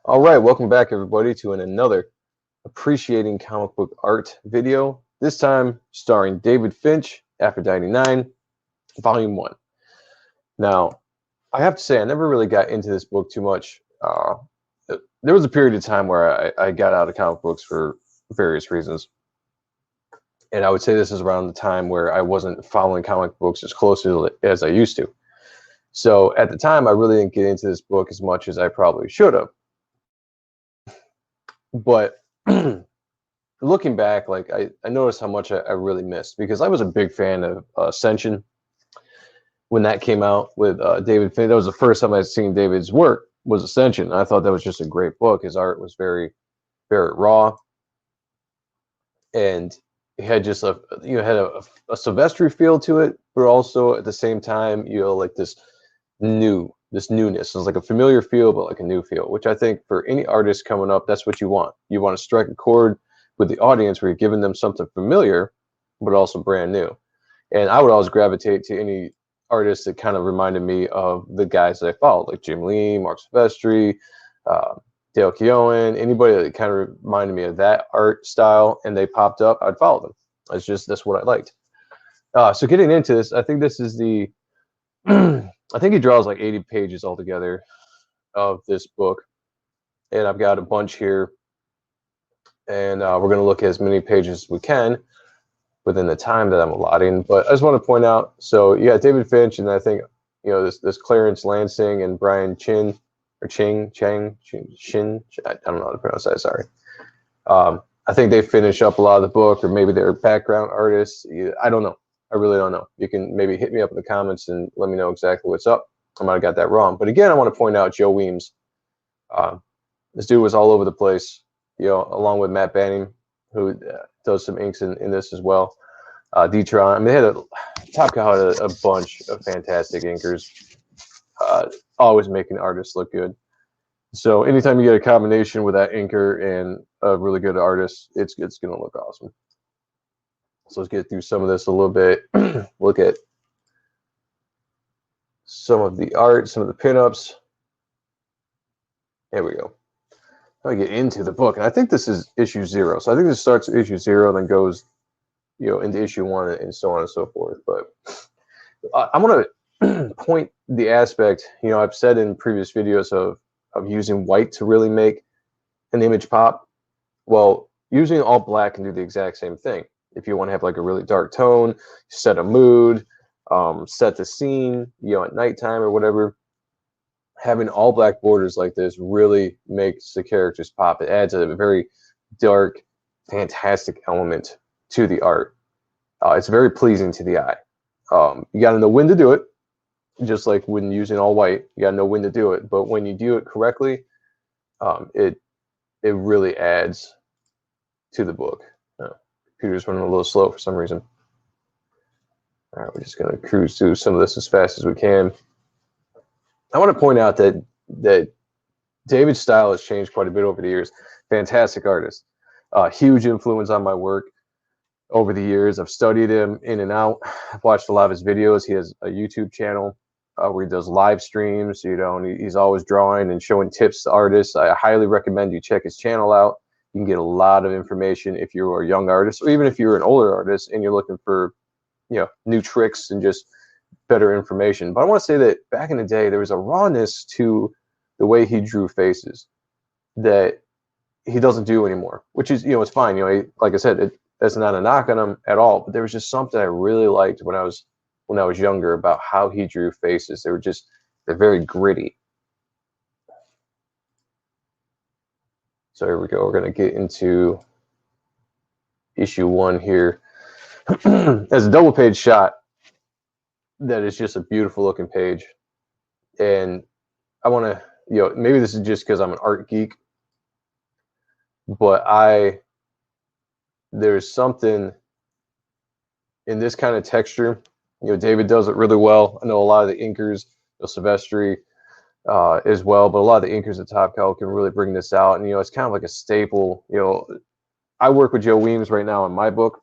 All right, welcome back everybody to another appreciating comic book art video. This time starring David Finch, Aphrodite IX, Volume 1. Now, I have to say I never really got into this book too much. There was a period of time where I got out of comic books for various reasons. And I would say this is around the time where I wasn't following comic books as closely as I used to. So at the time, I really didn't get into this book as much as I probably should have. But looking back, like I noticed how much I really missed because I was a big fan of Ascension when that came out with David Finch. That was the first time I'd seen David's work was Ascension. I thought that was just a great book. His art was very, very raw, and it had just had a Sylvester feel to it, but also at the same time, like this newness. It was like a familiar feel, but like a new feel, which I think for any artist coming up, that's what you want. You want to strike a chord with the audience where you're giving them something familiar, but also brand new. And I would always gravitate to any artists that kind of reminded me of the guys that I followed, like Jim Lee, Mark Silvestri, Dale Keown, anybody that kind of reminded me of that art style, and they popped up, I'd follow them. That's what I liked. So getting into this, I think this is the I think he draws like 80 pages altogether of this book, and I've got a bunch here, and we're going to look at as many pages as we can within the time that I'm allotting. But I just want to point out, so you got David Finch, and I think this Clarence Lansing and Brian Shin. I don't know how to pronounce that. Sorry. I think they finish up a lot of the book, or maybe they're background artists. I don't know. I really don't know. You can maybe hit me up in the comments and let me know exactly what's up. I might have got that wrong. But again, I want to point out Joe Weems. This dude was all over the place, along with Matt Banning, who does some inks in this as well. D-Tron. I mean, they had Top Cow had a bunch of fantastic inkers, always making artists look good. So anytime you get a combination with that inker and a really good artist, it's going to look awesome. So let's get through some of this a little bit. Look at some of the art, some of the pinups. There we go. Now we get into the book, and I think this is issue 0. So I think this starts at issue 0, then goes, into issue 1, and so on and so forth. But I want to point the aspect. I've said in previous videos of using white to really make an image pop. Well, using all black can do the exact same thing. If you want to have like a really dark tone, set a mood, set the scene, at nighttime or whatever, having all black borders like this really makes the characters pop. It adds a very dark, fantastic element to the art. It's very pleasing to the eye. You got to know when to do it, just like when using all white. You got to know when to do it. But when you do it correctly, it really adds to the book. Computer's running a little slow for some reason. All right, we're just going to cruise through some of this as fast as we can. I want to point out that David's style has changed quite a bit over the years. Fantastic artist. Huge influence on my work over the years. I've studied him in and out. I've watched a lot of his videos. He has a YouTube channel where he does live streams, and he's always drawing and showing tips to artists. I highly recommend you check his channel out. You can get a lot of information if you're a young artist, or even if you're an older artist and you're looking for, new tricks and just better information. But I want to say that back in the day, there was a rawness to the way he drew faces that he doesn't do anymore, which is, it's fine. Like I said, that's not a knock on him at all. But there was just something I really liked when I was younger about how he drew faces. They're very gritty. So here we go. We're going to get into issue 1 here. As a double page shot, that is just a beautiful looking page. And I want to, maybe this is just because I'm an art geek, but there's something in this kind of texture. David does it really well. I know a lot of the inkers, Silvestri, as well, but a lot of the inkers at Top Cow can really bring this out, and it's kind of like a staple. I work with Joe Weems right now in my book,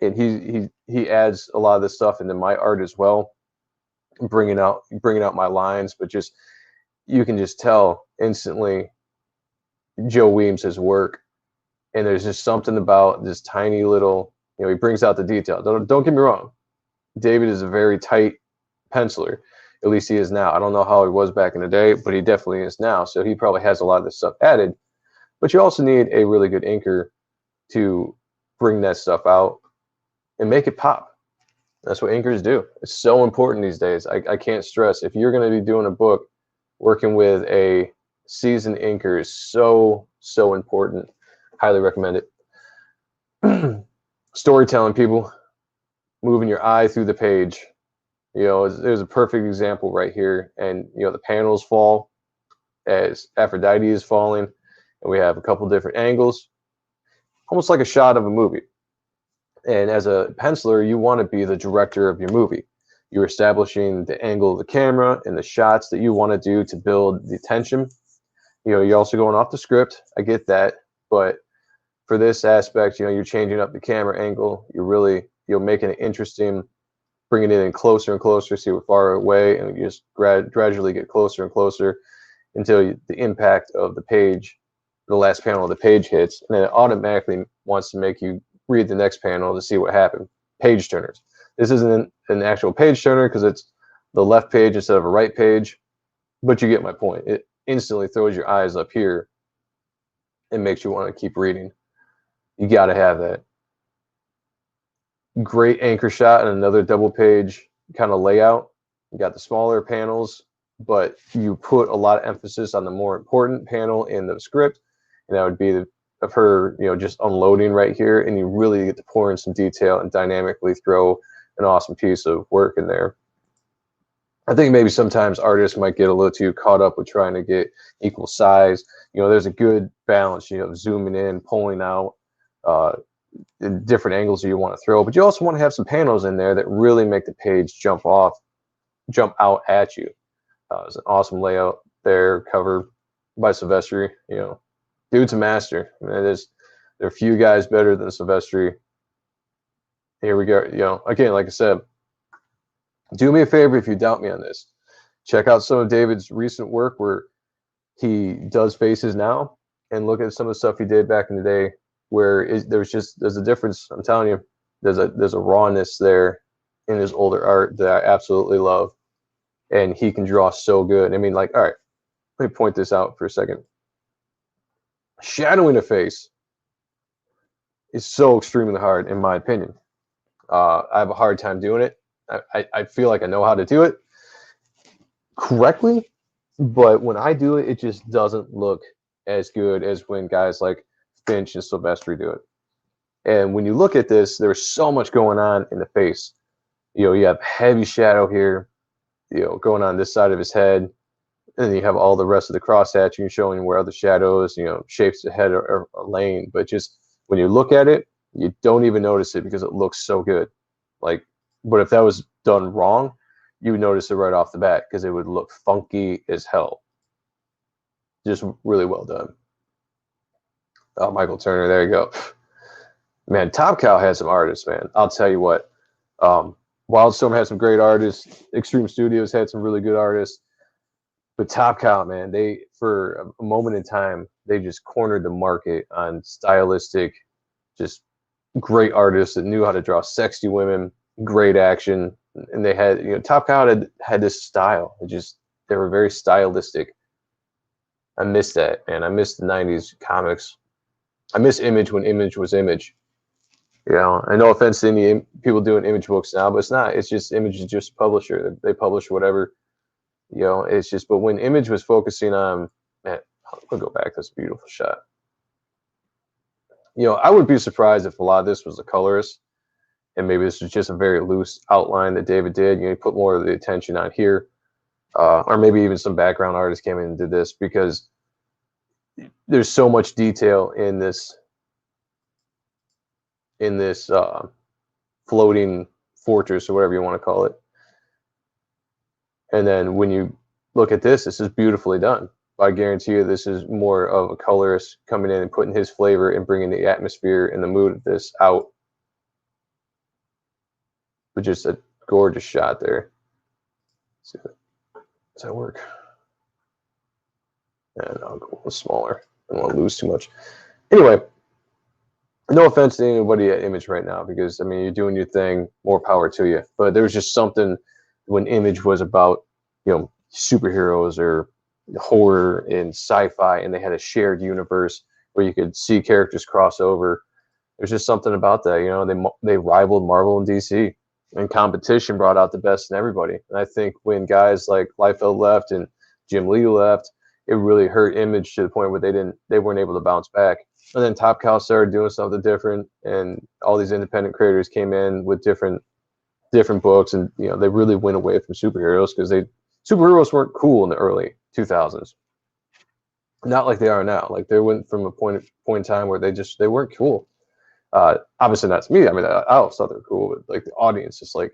and he adds a lot of this stuff into my art as well, bringing out my lines. But you can just tell instantly Joe Weems' work, and there's just something about this tiny little, he brings out the detail. Don't get me wrong. David is a very tight penciler. At least he is now. I don't know how he was back in the day, but he definitely is now. So he probably has a lot of this stuff added. But you also need a really good inker to bring that stuff out and make it pop. That's what inkers do. It's so important these days. I can't stress, if you're going to be doing a book, working with a seasoned inker is so, so important. Highly recommend it. Storytelling, people. Moving your eye through the page. There's a perfect example right here. And, the panels fall as Aphrodite is falling. And we have a couple different angles. Almost like a shot of a movie. And as a penciler, you want to be the director of your movie. You're establishing the angle of the camera and the shots that you want to do to build the tension. You're also going off the script. I get that. But for this aspect, you're changing up the camera angle. You're really, making it interesting, bringing it in closer and closer, see we're far away, and you just gradually get closer and closer until the impact of the page, the last panel of the page hits, and then it automatically wants to make you read the next panel to see what happened. Page turners. This isn't an actual page turner because it's the left page instead of a right page, but you get my point. It instantly throws your eyes up here and makes you want to keep reading. You got to have that. Great anchor shot and another double page kind of layout. You got the smaller panels, but you put a lot of emphasis on the more important panel in the script, and that would be of her, just unloading right here, and you really get to pour in some detail and dynamically throw an awesome piece of work in there. I think maybe sometimes artists might get a little too caught up with trying to get equal size. There's a good balance, zooming in, pulling out, in different angles that you want to throw, but you also want to have some panels in there that really make the page jump out at you. It's an awesome layout there, cover by Silvestri. Dude's a master. There are a few guys better than Silvestri. Here we go. Again, like I said, do me a favor if you doubt me on this. Check out some of David's recent work where he does faces now, and look at some of the stuff he did back in the day, where there's a difference. I'm telling you, there's a rawness there in his older art that I absolutely love, and he can draw so good. I mean, like, all right, let me point this out for a second. Shadowing a face is so extremely hard, in my opinion. I have a hard time doing it. I feel like I know how to do it correctly, but when I do it, it just doesn't look as good as when guys like Finch and Silvestri do it. And when you look at this, there's so much going on in the face. You have heavy shadow here, going on this side of his head, and then you have all the rest of the cross hatching showing where other shadows, shapes the head are laying. But just when you look at it, you don't even notice it because it looks so good. But if that was done wrong, you would notice it right off the bat because it would look funky as hell. Just really well done. Oh, Michael Turner, there you go. Man, Top Cow had some artists, man. I'll tell you what. Wildstorm had some great artists. Extreme Studios had some really good artists. But Top Cow, man, they, for a moment in time, they just cornered the market on stylistic, just great artists that knew how to draw sexy women, great action. And they had, Top Cow had this style. They were very stylistic. I miss that, man. I miss the 90s comics. I miss Image when Image was Image. And no offense to any people doing Image books now, but it's not. It's just Image is just a publisher. They publish whatever. It's just, but when Image was focusing on, man, I'll go back. That's a beautiful shot. I wouldn't be surprised if a lot of this was a colorist, and maybe this was just a very loose outline that David did. He put more of the attention on here, or maybe even some background artists came in and did this, because there's so much detail in this floating fortress, or whatever you want to call it. And then when you look at this is beautifully done. I guarantee you this is more of a colorist coming in and putting his flavor and bringing the atmosphere and the mood of this out. But just a gorgeous shot there. Does that work? And I'll go a little smaller. I don't want to lose too much. Anyway, no offense to anybody at Image right now, because I mean, you're doing your thing, more power to you. But there was just something when Image was about, superheroes or horror and sci-fi, and they had a shared universe where you could see characters cross over. There's just something about that. They rivaled Marvel and DC, and competition brought out the best in everybody. And I think when guys like Liefeld left and Jim Lee left, it really hurt Image to the point where they weren't able to bounce back. And then Top Cow started doing something different, and all these independent creators came in with different books, and they really went away from superheroes because superheroes weren't cool in the early 2000s. Not like they are now. Like they went from a point in time where they weren't cool. Obviously not to me. I mean, I always thought they were cool, but like the audience, just like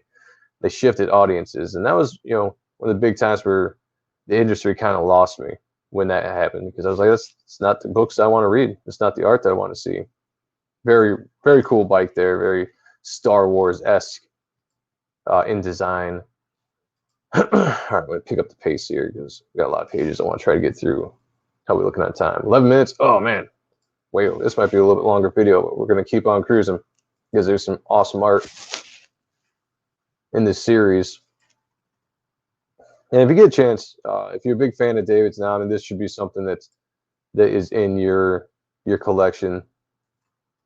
they shifted audiences, and that was one of the big times where the industry kind of lost me when that happened, because I was like, it's not the books I want to read. It's not the art that I want to see. Very, very cool bike there. Very Star Wars-esque in design. All right, I'm going to pick up the pace here because we got a lot of pages I want to try to get through. How are we looking at time? 11 minutes? Oh, man. Wait, this might be a little bit longer video, but we're going to keep on cruising because there's some awesome art in this series. And if you get a chance, if you're a big fan of David's now, I mean, this should be something that is in your collection,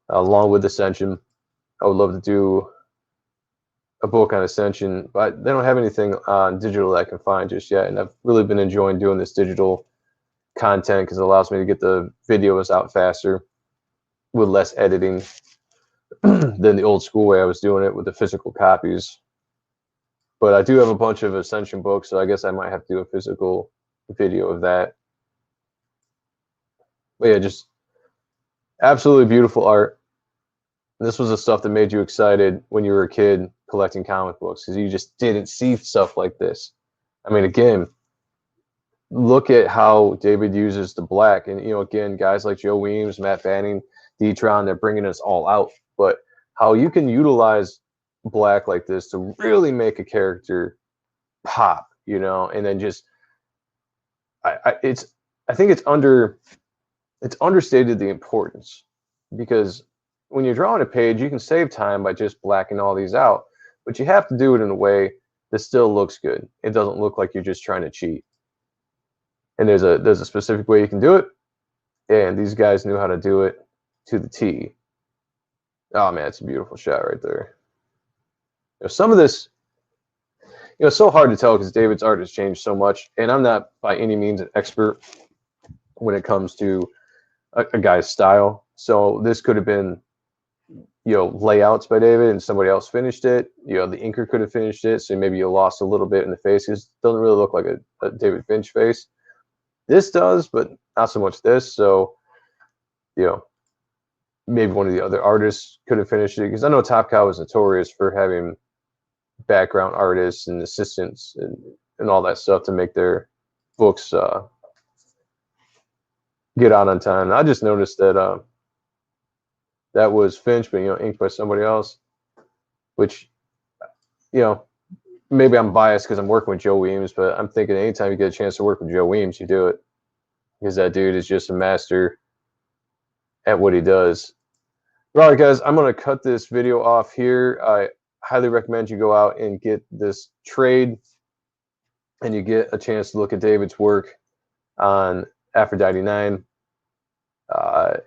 along with Ascension. I would love to do a book on Ascension, but they don't have anything on digital that I can find just yet. And I've really been enjoying doing this digital content because it allows me to get the videos out faster with less editing than the old school way I was doing it with the physical copies. But I do have a bunch of Ascension books, so I guess I might have to do a physical video of that. But yeah, just absolutely beautiful art. And this was the stuff that made you excited when you were a kid collecting comic books, because you just didn't see stuff like this. I mean, again, look at how David uses the black. And, again, guys like Joe Weems, Matt Banning, D-Tron, they're bringing us all out. But how you can utilize black like this to really make a character pop, and then just I think it's understated the importance, because when you're drawing a page, you can save time by just blacking all these out, but you have to do it in a way that still looks good. It doesn't look like you're just trying to cheat. And there's a specific way you can do it, and these guys knew how to do it to the T. Oh man, it's a beautiful shot right there. Some of this, it's so hard to tell because David's art has changed so much, and I'm not by any means an expert when it comes to a guy's style. So this could have been, layouts by David and somebody else finished it. The inker could have finished it, so maybe you lost a little bit in the face. It doesn't really look like a David Finch face. This does, but not so much this. So, maybe one of the other artists could have finished it, because I know Top Cow was notorious for having background artists and assistants and all that stuff to make their books get out on time. And I just noticed that that was Finch, but inked by somebody else, which maybe I'm biased because I'm working with Joe Weems, but I'm thinking anytime you get a chance to work with Joe Weems, you do it, because that dude is just a master at what he does. All right, guys, I'm going to cut this video off here. I highly recommend you go out and get this trade, and you get a chance to look at David's work on Aphrodite IX.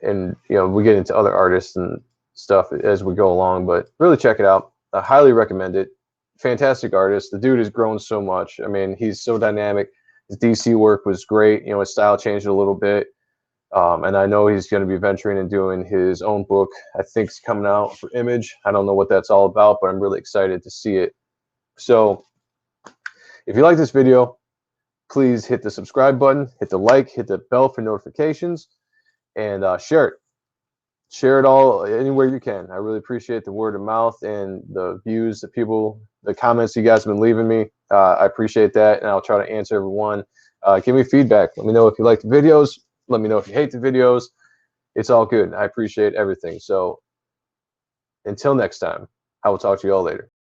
And we get into other artists and stuff as we go along, but really check it out. I highly recommend it. Fantastic artist. The dude has grown so much. I mean, he's so dynamic. His DC work was great. His style changed a little bit. And I know he's going to be venturing and doing his own book. I think it's coming out for Image. I don't know what that's all about, but I'm really excited to see it. So if you like this video, please hit the subscribe button, hit the like, hit the bell for notifications, and share it. Share it all anywhere you can. I really appreciate the word of mouth and the views that the comments you guys have been leaving me. I appreciate that, and I'll try to answer everyone. Give me feedback. Let me know if you like the videos. Let me know if you hate the videos. It's all good. I appreciate everything. So until next time, I will talk to you all later.